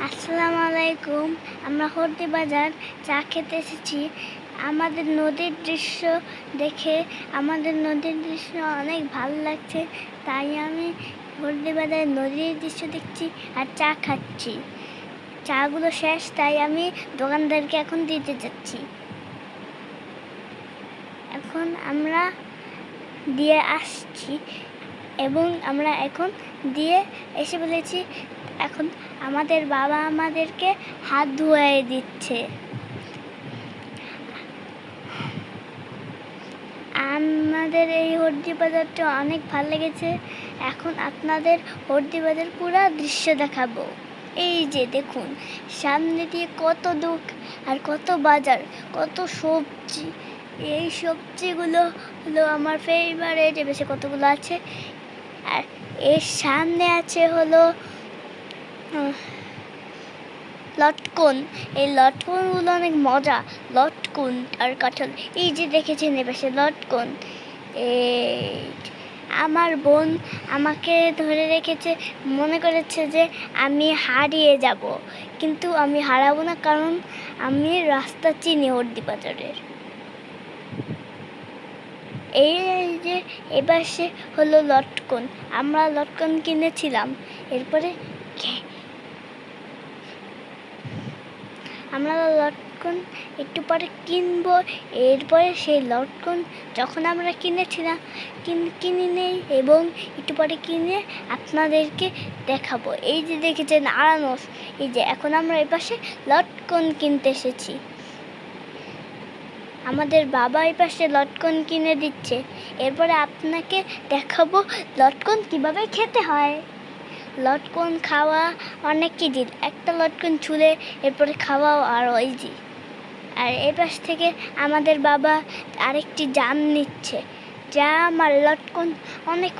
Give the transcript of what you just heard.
আসসালামু আলাইকুম। আমরা হরদি বাজার চা খেতে এসেছি। আমাদের নদীর দৃশ্য দেখে অনেক ভালো লাগছে, তাই আমি হরদি বাজারে নদীর দৃশ্য দেখছি আর চা খাচ্ছি। চাগুলো শেষ, তাই আমি দোকানদারকে এখন দিতে যাচ্ছি। এখন আমরা দিয়ে আসছি এবং আমরা এখন দিয়ে এসে বলেছি। এখন আমাদের বাবা আমাদেরকে হাত ধুয়ে দিচ্ছে। আমাদের এই হরদি বাজারটা অনেক ভালো লেগেছে। এখন আপনাদের হরদি বাজার পুরো দৃশ্য দেখাবো। এই যে দেখুন, সামনে দিয়ে কত দোক আর কত বাজার, কত সবজি। এই সবজিগুলো হলো আমার ফেভারিট। বেশি কতগুলো আছে, আর এর সামনে আছে হলো লটকন। এই লটকনগুলো অনেক মজা। লটকন আর কাঁঠাল, এই যে দেখেছেন এপাশে লটকন। আমার বোন আমাকে ধরে রেখেছে, মনে করেছে যে আমি হারিয়ে যাব, কিন্তু আমি হারাবো না, কারণ আমি রাস্তা চিনি হরদি বাজারের। এই যে এপাশে হলো লটকন, আমরা লটকন কিনেছিলাম। এরপরে আমরা লটকন একটু পরে কিনবো। এরপরে সেই লটকন যখন আমরা কিনেছিলাম কিনে নেই এবং একটু পরে কিনে আপনাদেরকে দেখাবো। এই যে দেখেছেন আনারস, এই যে এখন আমরা এপাশে লটকন কিনতে এসেছি। আমাদের বাবা এই পাশে লটকন কিনে দিচ্ছে। এরপরে আপনাকে দেখাবো লটকন কিভাবে খেতে হয়। লটকন খাওয়া অনেক ইজি। একটা লটকন ছুলে এরপরে খাওয়াও আরও ইজি। আর এই পাশ থেকে আমাদের বাবা আরেকটি জাম নিচ্ছে। জাম আর লটকন অনেক